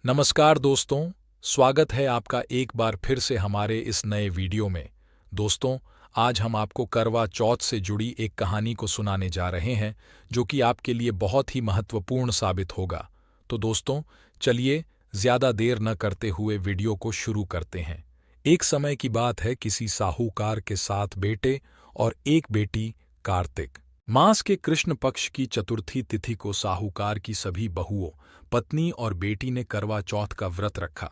नमस्कार दोस्तों, स्वागत है आपका एक बार फिर से हमारे इस नए वीडियो में। दोस्तों, आज हम आपको करवा चौथ से जुड़ी एक कहानी को सुनाने जा रहे हैं जो कि आपके लिए बहुत ही महत्वपूर्ण साबित होगा। तो दोस्तों, चलिए ज़्यादा देर न करते हुए वीडियो को शुरू करते हैं। एक समय की बात है, किसी साहूकार के 7 बेटे और एक बेटी कार्तिक। मास के कृष्ण पक्ष की चतुर्थी तिथि को साहूकार की सभी बहुओं, पत्नी और बेटी ने करवा चौथ का व्रत रखा।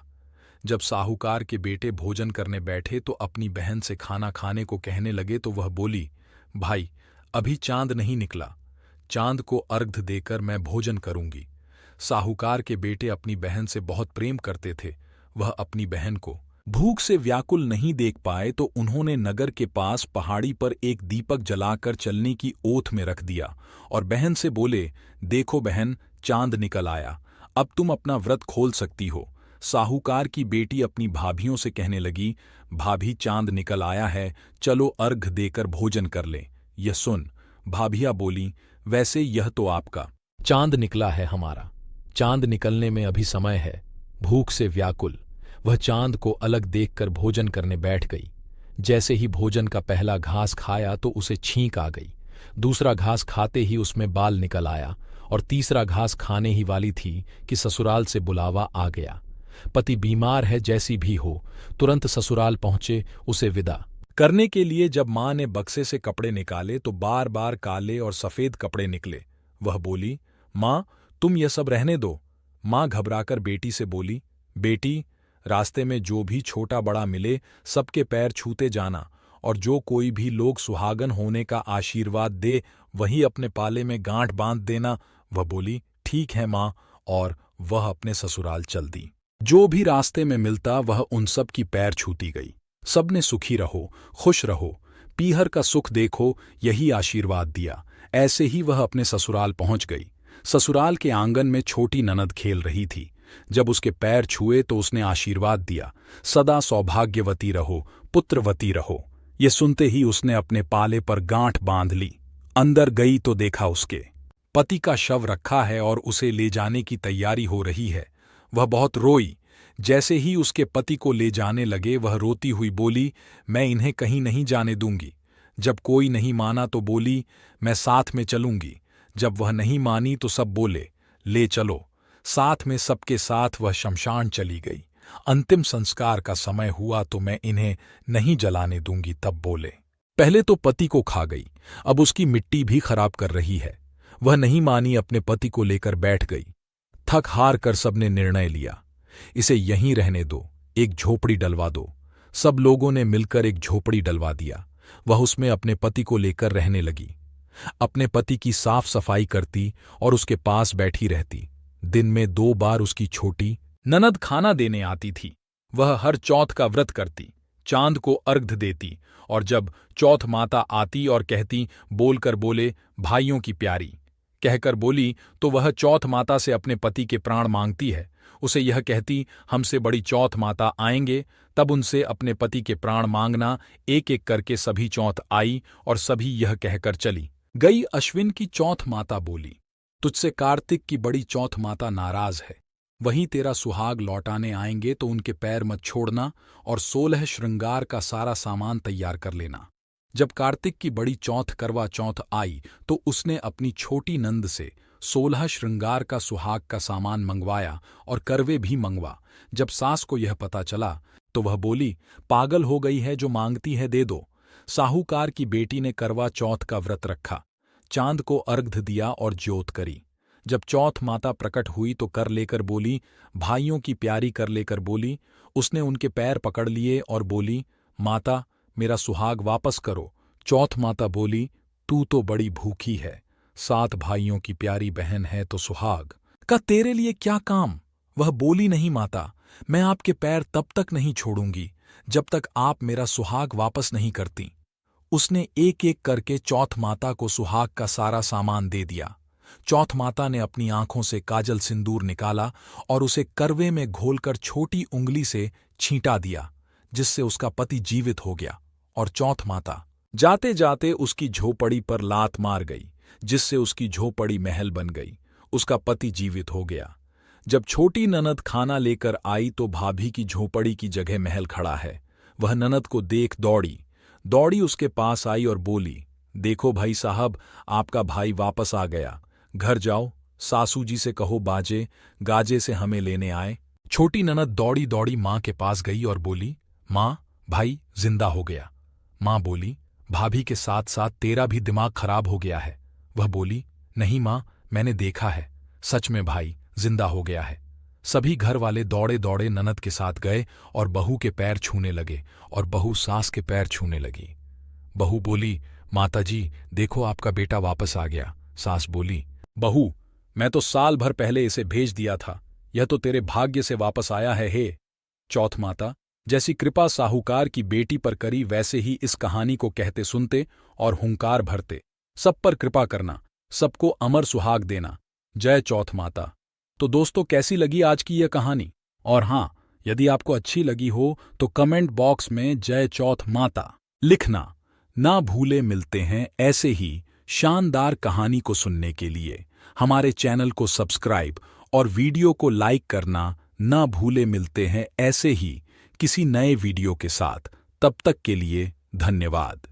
जब साहूकार के बेटे भोजन करने बैठे तो अपनी बहन से खाना खाने को कहने लगे तो वह बोली, भाई, अभी चांद नहीं निकला, चांद को अर्घ्य देकर मैं भोजन करूंगी। साहूकार के बेटे अपनी बहन से बहुत प्रेम करते थे। वह अपनी बहन को भूख से व्याकुल नहीं देख पाए तो उन्होंने नगर के पास पहाड़ी पर एक दीपक जलाकर चलने की ओथ में रख दिया और बहन से बोले, देखो बहन, चांद निकल आया, अब तुम अपना व्रत खोल सकती हो। साहूकार की बेटी अपनी भाभियों से कहने लगी, भाभी, चांद निकल आया है, चलो अर्घ देकर भोजन कर ले। यह सुन भाभियां बोली, वैसे यह तो आपका चांद निकला है, हमारा चांद निकलने में अभी समय है। भूख से व्याकुल वह चांद को अलग देखकर भोजन करने बैठ गई। जैसे ही भोजन का पहला घास खाया तो उसे छींक आ गई। दूसरा घास खाते ही उसमें बाल निकल आया और तीसरा घास खाने ही वाली थी कि ससुराल से बुलावा आ गया। पति बीमार है, जैसी भी हो तुरंत ससुराल पहुंचे उसे विदा करने के लिए। जब मां ने बक्से से कपड़े निकाले तो बार बार काले और सफेद कपड़े निकले। वह बोली, मां, तुम यह सब रहने दो। मां घबराकर बेटी से बोली, बेटी, रास्ते में जो भी छोटा बड़ा मिले सबके पैर छूते जाना, और जो कोई भी लोग सुहागन होने का आशीर्वाद दे वही अपने पाले में गांठ बांध देना। वह बोली, ठीक है मां, और वह अपने ससुराल चल दी। जो भी रास्ते में मिलता वह उन सब की पैर छूती गई। सबने सुखी रहो, खुश रहो, पीहर का सुख देखो, यही आशीर्वाद दिया। ऐसे ही वह अपने ससुराल पहुंच गई। ससुराल के आंगन में छोटी ननद खेल रही थी। जब उसके पैर छुए तो उसने आशीर्वाद दिया, सदा सौभाग्यवती रहो, पुत्रवती रहो। ये सुनते ही उसने अपने पाले पर गांठ बांध ली। अंदर गई तो देखा उसके पति का शव रखा है और उसे ले जाने की तैयारी हो रही है। वह बहुत रोई। जैसे ही उसके पति को ले जाने लगे वह रोती हुई बोली, मैं इन्हें कहीं नहीं जाने दूंगी। जब कोई नहीं माना तो बोली, मैं साथ में चलूंगी। जब वह नहीं मानी तो सब बोले, ले चलो। साथ में सबके साथ वह शमशान चली गई। अंतिम संस्कार का समय हुआ तो मैं इन्हें नहीं जलाने दूंगी। तब बोले, पहले तो पति को खा गई, अब उसकी मिट्टी भी खराब कर रही है। वह नहीं मानी, अपने पति को लेकर बैठ गई। थक हार कर सबने निर्णय लिया, इसे यहीं रहने दो, एक झोपड़ी डलवा दो। सब लोगों ने मिलकर एक झोपड़ी डलवा दिया। वह उसमें अपने पति को लेकर रहने लगी। अपने पति की साफ सफाई करती और उसके पास बैठी रहती। दिन में 2 बार उसकी छोटी ननद खाना देने आती थी। वह हर चौथ का व्रत करती, चांद को अर्घ्य देती, और जब चौथ माता आती और कहती, बोलकर बोले, भाइयों की प्यारी, कहकर बोली तो वह चौथ माता से अपने पति के प्राण मांगती है। उसे यह कहती, हमसे बड़ी चौथ माता आएंगे, तब उनसे अपने पति के प्राण मांगना। एक एक करके सभी चौथ आई और सभी यह कहकर चली गई। अश्विन की चौथ माता बोली, तुझसे कार्तिक की बड़ी चौथ माता नाराज है। वहीं तेरा सुहाग लौटाने आएंगे तो उनके पैर मत छोड़ना और 16 श्रृंगार का सारा सामान तैयार कर लेना। जब कार्तिक की बड़ी चौथ करवा चौथ आई तो उसने अपनी छोटी नंद से 16 श्रृंगार का सुहाग का सामान मंगवाया और करवे भी मंगवा। जब सास को यह पता चला तो वह बोली, पागल हो गई है, जो मांगती है दे दो। साहूकार की बेटी ने करवा चौथ का व्रत रखा, चांद को अर्घ्य दिया और ज्योत करी। जब चौथ माता प्रकट हुई तो कर लेकर बोली, भाइयों की प्यारी कर लेकर बोली। उसने उनके पैर पकड़ लिए और बोली, माता, मेरा सुहाग वापस करो। चौथ माता बोली, तू तो बड़ी भूखी है, 7 भाइयों की प्यारी बहन है तो सुहाग का तेरे लिए क्या काम। वह बोली, नहीं माता, मैं आपके पैर तब तक नहीं छोड़ूंगी जब तक आप मेरा सुहाग वापस नहीं करती। उसने एक एक करके चौथ माता को सुहाग का सारा सामान दे दिया। चौथ माता ने अपनी आंखों से काजल सिंदूर निकाला और उसे करवे में घोलकर छोटी उंगली से छींटा दिया, जिससे उसका पति जीवित हो गया। और चौथ माता जाते जाते उसकी झोपड़ी पर लात मार गई, जिससे उसकी झोपड़ी महल बन गई। उसका पति जीवित हो गया। जब छोटी ननद खाना लेकर आई तो भाभी की झोपड़ी की जगह महल खड़ा है। वह ननद को देख दौड़ी दौड़ी उसके पास आई और बोली, देखो भाई साहब, आपका भाई वापस आ गया। घर जाओ, सासू जी से कहो बाजे गाजे से हमें लेने आए। छोटी ननद दौड़ी दौड़ी माँ के पास गई और बोली, माँ, भाई जिंदा हो गया। माँ बोली, भाभी के साथ साथ तेरा भी दिमाग खराब हो गया है। वह बोली, नहीं माँ, मैंने देखा है, सच में भाई जिंदा हो गया है। सभी घर वाले दौड़े दौड़े ननद के साथ गए और बहू के पैर छूने लगे और बहू सास के पैर छूने लगी। बहू बोली, माताजी देखो आपका बेटा वापस आ गया। सास बोली, बहू, मैं तो साल भर पहले इसे भेज दिया था, यह तो तेरे भाग्य से वापस आया है। हे चौथ माता, जैसी कृपा साहूकार की बेटी पर करी वैसे ही इस कहानी को कहते सुनते और हुंकार भरते। सब पर कृपा करना, सबको अमर सुहाग देना। जय चौथ माता। तो दोस्तों, कैसी लगी आज की यह कहानी? और हाँ, यदि आपको अच्छी लगी हो तो कमेंट बॉक्स में जय चौथ माता लिखना ना भूले। मिलते हैं ऐसे ही शानदार कहानी को सुनने के लिए। हमारे चैनल को सब्सक्राइब और वीडियो को लाइक करना ना भूले। मिलते हैं ऐसे ही किसी नए वीडियो के साथ। तब तक के लिए धन्यवाद।